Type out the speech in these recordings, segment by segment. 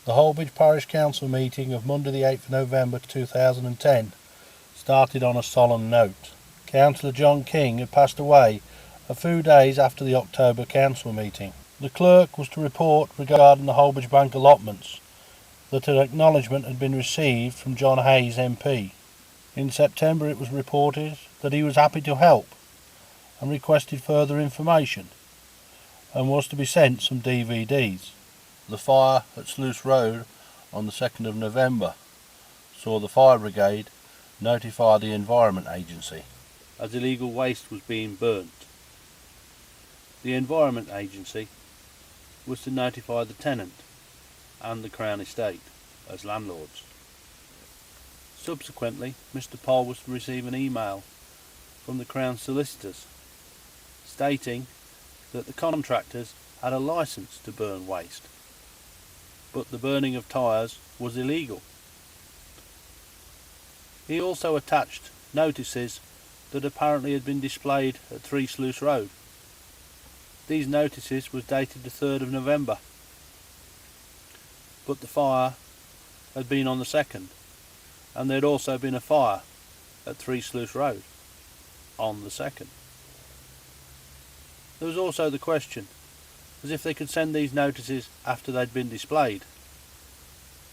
The Holbeach Parish Council meeting of Monday the 8th of November 2010 started on a solemn note. Councillor John King had passed away a few days after the October council meeting. The clerk was to report regarding the Holbeach Bank allotments that an acknowledgement had been received from John Hayes MP. In September it was reported that he was happy to help and requested further information and was to be sent some DVDs. The fire at Sluice Road on the 2nd of November saw the fire brigade notify the Environment Agency as illegal waste was being burnt. The Environment Agency was to notify the tenant and the Crown Estate as landlords. Subsequently, Mr. Poll was to receive an email from the Crown solicitors stating that the contractors had a licence to burn waste, but the burning of tyres was illegal. He also attached notices that apparently had been displayed at 3 Sluice Road. These notices was dated the 3rd of November, but the fire had been on the 2nd, and there had also been a fire at 3 Sluice Road on the 2nd. There was also the question, as if they could send these notices after they'd been displayed.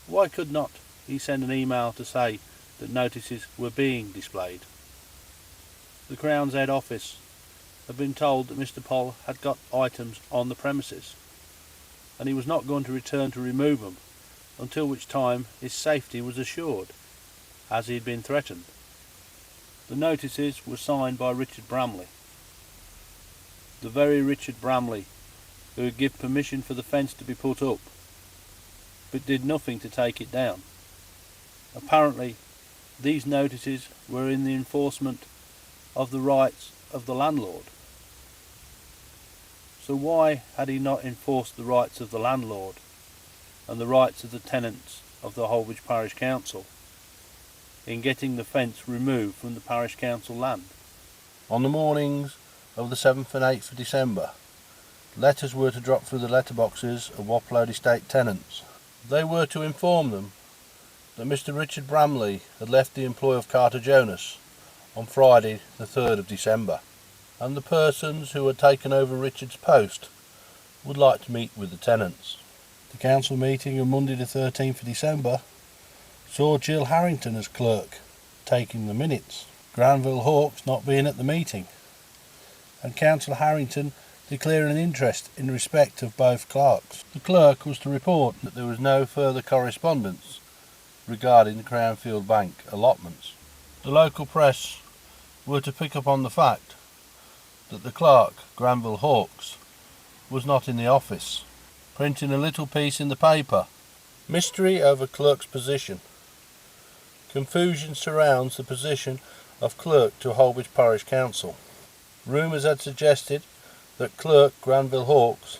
Why could not he send an email to say that notices were being displayed? The Crown's head office had been told that Mr. Poll had got items on the premises, and he was not going to return to remove them until which time his safety was assured, as he had been threatened. The notices were signed by Richard Bramley, the very Richard Bramley who would give permission for the fence to be put up, but did nothing to take it down. Apparently, these notices were in the enforcement of the rights of the landlord. So why had he not enforced the rights of the landlord and the rights of the tenants of the Holbeach Parish Council in getting the fence removed from the Parish Council land? On the mornings of the 7th and 8th of December, letters were to drop through the letterboxes of Wapload Estate tenants. They were to inform them that Mr. Richard Bramley had left the employ of Carter Jonas on Friday the 3rd of December, and the persons who had taken over Richard's post would like to meet with the tenants. The council meeting on Monday the 13th of December saw Jill Harrington as clerk, taking the minutes, Granville Hawkes not being at the meeting, and Councillor Harrington declaring an interest in respect of both clerks. The clerk was to report that there was no further correspondence regarding the Crownfield Bank allotments. The local press were to pick up on the fact that the clerk, Granville Hawkes, was not in the office, printing a little piece in the paper. Mystery over clerk's position. Confusion surrounds the position of clerk to Holbeach Parish Council. Rumours had suggested that clerk Granville Hawkes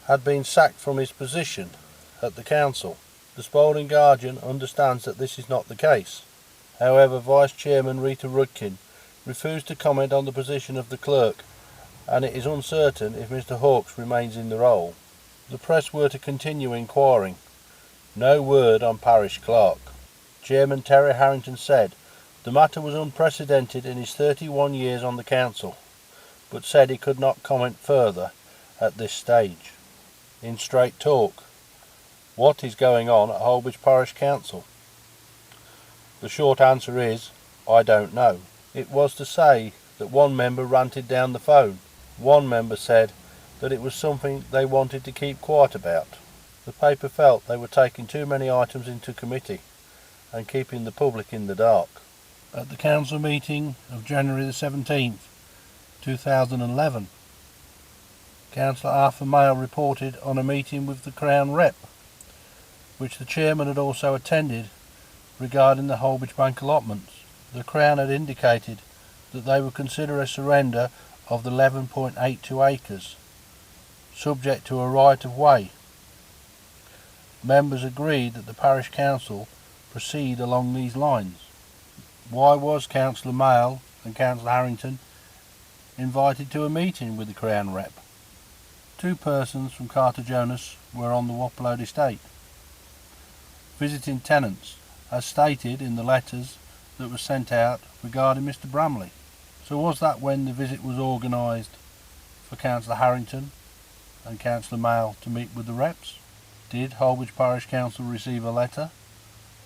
had been sacked from his position at the council. The Spalding Guardian understands that this is not the case. However, Vice Chairman Rita Rudkin refused to comment on the position of the clerk, and it is uncertain if Mr. Hawkes remains in the role. The press were to continue inquiring. No word on parish clerk. Chairman Terry Harrington said the matter was unprecedented in his 31 years on the council, but said he could not comment further at this stage. In straight talk, what is going on at Holbeach Parish Council? The short answer is, I don't know. It was to say that one member ranted down the phone. One member said that it was something they wanted to keep quiet about. The paper felt they were taking too many items into committee and keeping the public in the dark. At the council meeting of January the 17th, 2011, Councillor Arthur Mayle reported on a meeting with the Crown Rep, which the chairman had also attended, regarding the Holbeach Bank allotments. The Crown had indicated that they would consider a surrender of the 11.82 acres, subject to a right of way. Members agreed that the Parish Council proceed along these lines. Why was Councillor Mayle and Councillor Harrington invited to a meeting with the Crown Rep? Two persons from Carter Jonas were on the Wapload estate. visiting tenants, as stated in the letters that were sent out regarding Mr. Bramley. So was that when the visit was organised for Councillor Harrington and Councillor Mayle to meet with the reps? Did Holbeach Parish Council receive a letter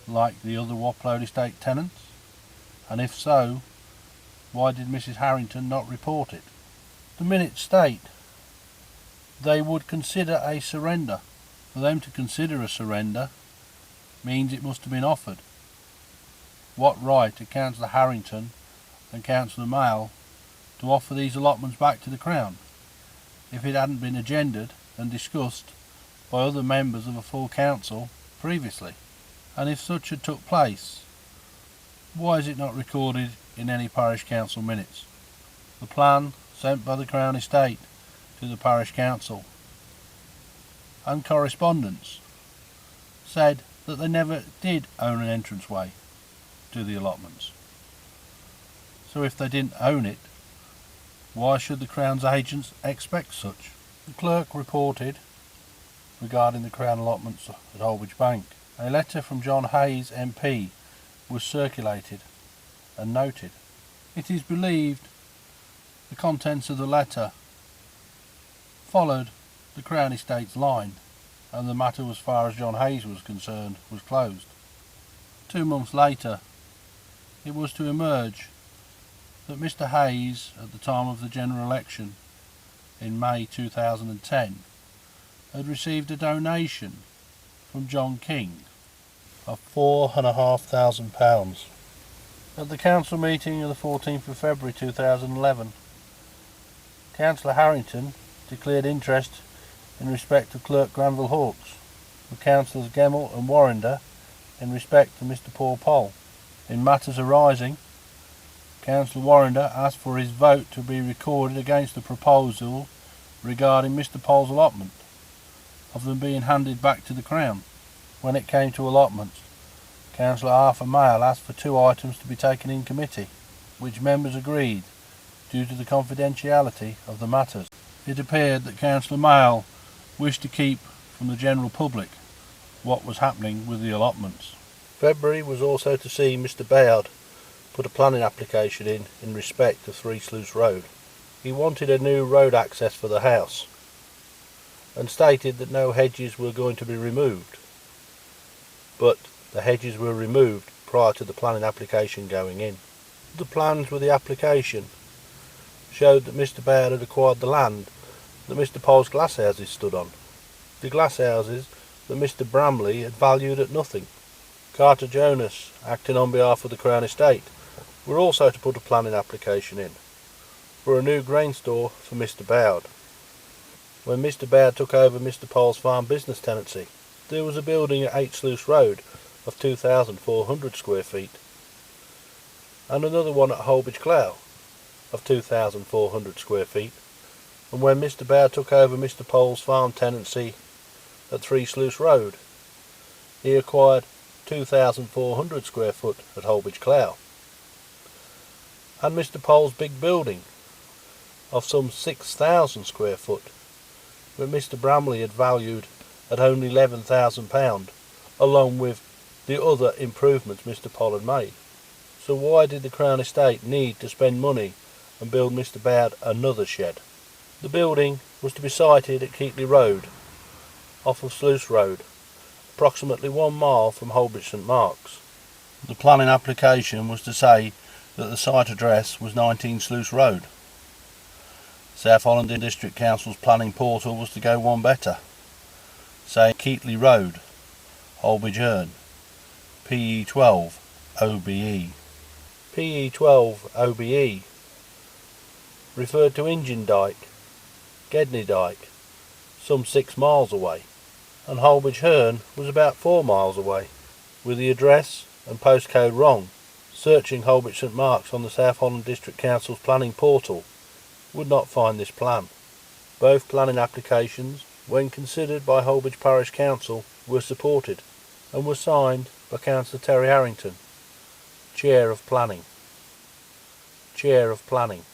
like the other Wapload estate tenants? And if so, why did Mrs. Harrington not report it? The minutes state they would consider a surrender. For them to consider a surrender means it must have been offered. What right had Councillor Harrington and Councillor Mayle to offer these allotments back to the Crown if it hadn't been agendaed and discussed by other members of a full council previously? And if such had took place, why is it not recorded in any parish council minutes? The plan sent by the Crown Estate to the parish council and correspondence said that they never did own an entranceway to the allotments. So if they didn't own it, why should the Crown's agents expect such? The clerk reported regarding the Crown allotments at Holbeach Bank. A letter from John Hayes MP was circulated and noted. It is believed the contents of the letter followed the Crown Estate's line, and the matter as far as John Hayes was concerned was closed. 2 months later it was to emerge that Mr. Hayes, at the time of the general election in May 2010, had received a donation from John King of £4,500. At the council meeting of the 14th of February 2011, Councillor Harrington declared interest in respect of Clerk Granville Hawkes, with Councillors Gemmell and Warrender in respect to Mr. Paul Poll. In matters arising, Councillor Warrender asked for his vote to be recorded against the proposal regarding Mr. Poll's allotment, of them being handed back to the Crown. When it came to allotments, Councillor Arthur Mayle asked for 2 items to be taken in committee, which members agreed due to the confidentiality of the matters. It appeared that Councillor Mayle wished to keep from the general public what was happening with the allotments. February was also to see Mr. Bayard put a planning application in respect of 3 Sluice Road. He wanted a new road access for the house and stated that no hedges were going to be removed, but the hedges were removed prior to the planning application going in. The plans with the application showed that Mr. Bayard had acquired the land that Mr. Poll's glasshouses stood on, the glasshouses that Mr. Bramley had valued at nothing. Carter Jonas, acting on behalf of the Crown Estate, were also to put a planning application in for a new grain store for Mr. Bayard. When Mr. Bayard took over Mr. Poll's farm business tenancy, there was a building at 8 Sluice Road of 2,400 square feet and another one at Holbeach Clough of 2,400 square feet. And when Mr. Bayard took over Mr. Poll's farm tenancy at 3 Sluice Road, he acquired 2,400 square foot at Holbeach Clough, and Mr. Poll's big building of some 6,000 square foot, that Mr. Bramley had valued at only £11,000, along with the other improvements Mr. Poll had made. So why did the Crown Estate need to spend money and build Mr. Bayard another shed? The building was to be sited at Keighley Road, off of Sluice Road, approximately 1 mile from Holbeach St Mark's. The planning application was to say that the site address was 19 Sluice Road. South Holland District Council's planning portal was to go one better, saying Keighley Road, Holbeach Herne, PE12 OBE. PE12 OBE referred to Injun Dyke, Gedney Dyke, some 6 miles away, and Holbeach Herne was about 4 miles away, with the address and postcode wrong. Searching Holbeach St Mark's on the South Holland District Council's planning portal would not find this plan. Both planning applications, when considered by Holbeach Parish Council, were supported and were signed by Councillor Terry Harrington, Chair of Planning. Chair of Planning.